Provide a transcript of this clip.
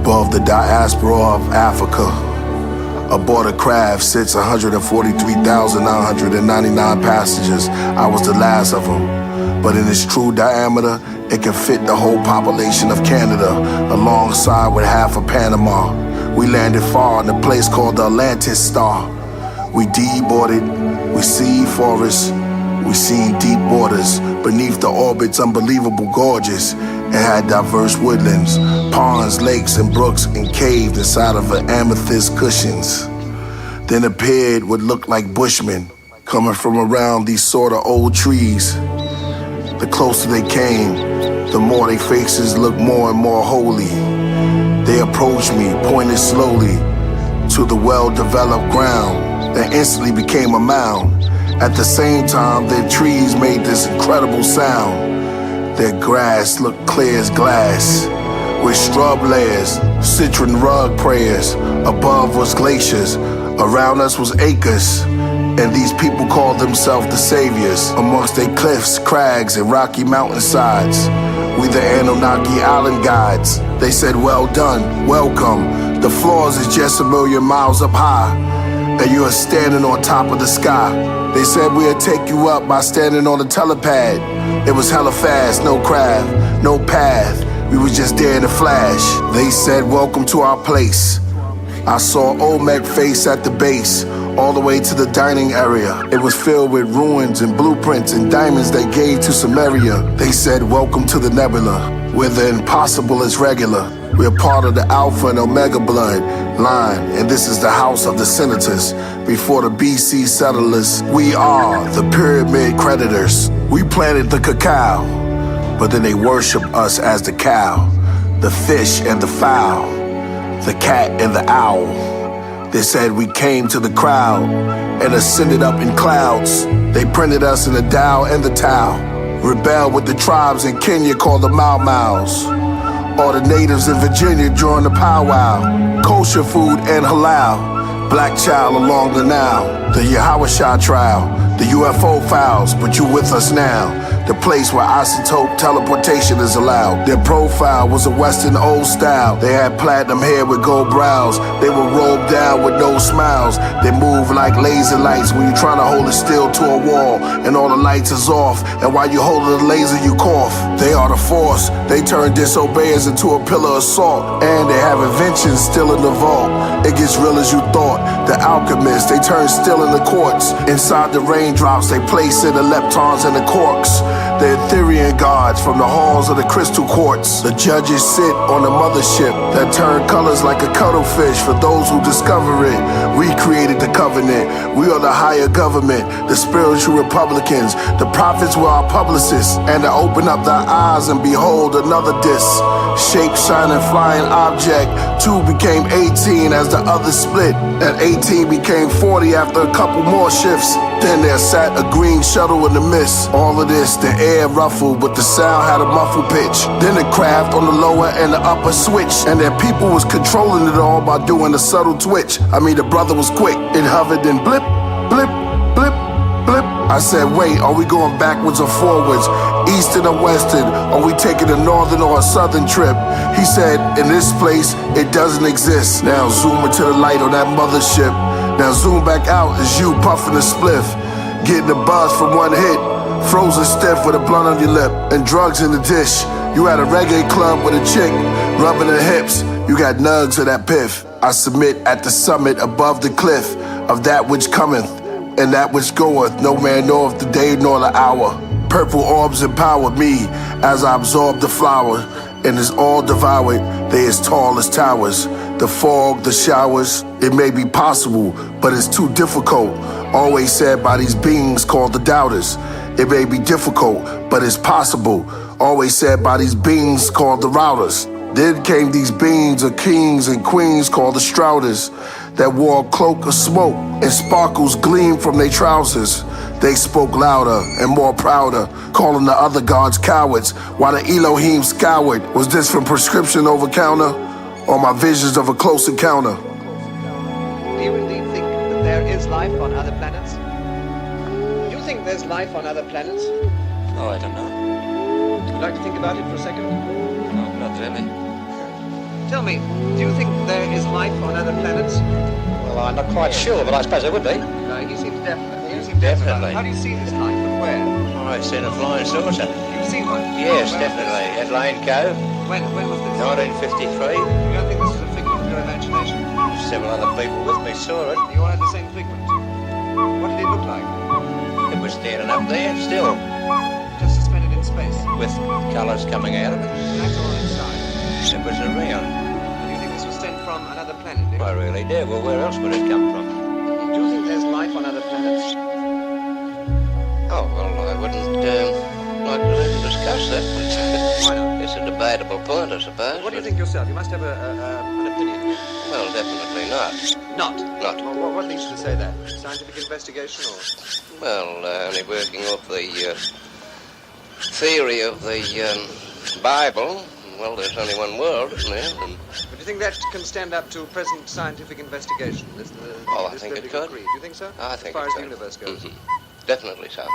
Above the diaspora of Africa, aboard a craft sits 143,999 passengers. I was the last of them, but in its true diameter, it can fit the whole population of Canada, alongside with half of Panama. We landed far in a place called the Atlantis Star. We deboarded, we see forests, we seen deep waters. Beneath the orbit's unbelievable gorgeous. It had diverse woodlands, ponds, lakes, and brooks, and caved inside of an amethyst cushions. Then appeared what looked like bushmen, coming from around these sort of old trees. The closer they came, the more their faces looked more and more holy. They approached me, pointed slowly to the well-developed ground that instantly became a mound. At the same time, their trees made this incredible sound. Their grass looked clear as glass, with shrub layers, citron rug prayers. Above was glaciers, around us was acres, and these people called themselves the saviors. Amongst their cliffs, crags, and rocky mountainsides, we the Anunnaki island guides. They said, well done, welcome. The floors is just a million miles up high, and you are standing on top of the sky. They said we'd take you up by standing on the telepad. It was hella fast, no craft, no path. We was just there in a flash. They said, welcome to our place. I saw Olmec face at the base, all the way to the dining area. It was filled with ruins and blueprints and diamonds they gave to Sumeria. They said, welcome to the nebula, where the impossible is regular. We're part of the Alpha and Omega blood line, and this is the house of the senators. Before the BC settlers, we are the pyramid creditors. We planted the cacao, but then they worship us as the cow, the fish and the fowl, the cat and the owl. They said we came to the crowd and ascended up in clouds. They printed us in the Tao and the Tao. Rebelled with the tribes in Kenya called the Mau Maus. Or the natives in Virginia during the powwow. Kosher food and halal. Black child along the Nile. The Yahweh trial. The UFO files, but you with us now. The place where isotope teleportation is allowed. Their profile was a Western old style. They had platinum hair with gold brows. They were robed down with no smiles. They moved like laser lights when you're trying to hold it still to a wall and all the lights is off. And while you hold the laser, you cough. They are the force. They turn disobeyers into a pillar of salt. And they have inventions still in the vault. It gets real as you thought. The alchemists, they turn still in the quartz. Inside the raindrops, they place in the leptons and the quarks. The Ethereal gods from the halls of the crystal quartz. The judges sit on the mothership that turn colors like a cuttlefish for those who discover it. We created the covenant. We are the higher government, the spiritual republicans. The prophets were our publicists. And to open up their eyes and behold another disc. Shape, shining, flying object. 2 became 18 as the other split. And 18 became 40 after a couple more shifts. Then there sat a green shuttle in the mist. All of this, the air ruffled, but the sound had a muffled pitch. Then the craft on the lower and the upper switch. And their people was controlling it all by doing a subtle twitch. I mean, the brother was quick. It hovered and blip, blip, blip, blip. I said, wait, are we going backwards or forwards? Eastern or western? Are we taking a northern or a southern trip? He said, in this place, it doesn't exist. Now zoom into the light on that mothership. Now zoom back out as you puffing a spliff. Getting a buzz from one hit. Frozen stiff with a blunt on your lip. And drugs in the dish. You at a reggae club with a chick. Rubbing her hips. You got nugs of that piff. I submit at the summit above the cliff. Of that which cometh and that which goeth. No man knoweth the day nor the hour. Purple orbs empower me as I absorb the flower. And is all devoured. They as tall as towers. The fog, the showers, it may be possible, but it's too difficult. Always said by these beings called the doubters. It may be difficult, but it's possible. Always said by these beings called the routers. Then came these beings of kings and queens called the strouders that wore a cloak of smoke and sparkles gleamed from their trousers. They spoke louder and more prouder, calling the other gods cowards, while the Elohim scoured. Was this from prescription over counter, or my visions of a close encounter? Do you indeed think that there is life on other planets? Do you think there's life on other planets? Oh, I don't know. Would you like to think about it for a second? No, not really. Tell me, do you think there is life on other planets? Well, I'm not quite sure, but I suppose there would be. You seem definite. You seem definite. Definitely. How do you see this life and where? Oh, I've seen a flying saucer. You've seen one? Yes, Where was definitely. At Lane Cove, this? When was this? 1953. You don't think this is a figment of your imagination? Several other people with me saw it. You all had the same figment. What did it look like? It was standing up there still, Just suspended in space. with colours coming out of it. Black or inside? It was around. Do you think this was sent from another planet? Do you? I really do. Well, where else would it come from? Do you think there's life on other planets? Oh, well, I wouldn't like to even discuss that. Why not? It's a debatable point, I suppose. What do you think yourself? You must have an opinion. Well, definitely not. Not? Not. Well, what leads you to say that? Scientific investigation or? Well, only working off the theory of the Bible. Well, there's only one world, isn't there? And, But do you think that can stand up to present scientific investigation? I think it biblical could. creed? Do you think so? I think as far it as could. the universe goes. Definitely so.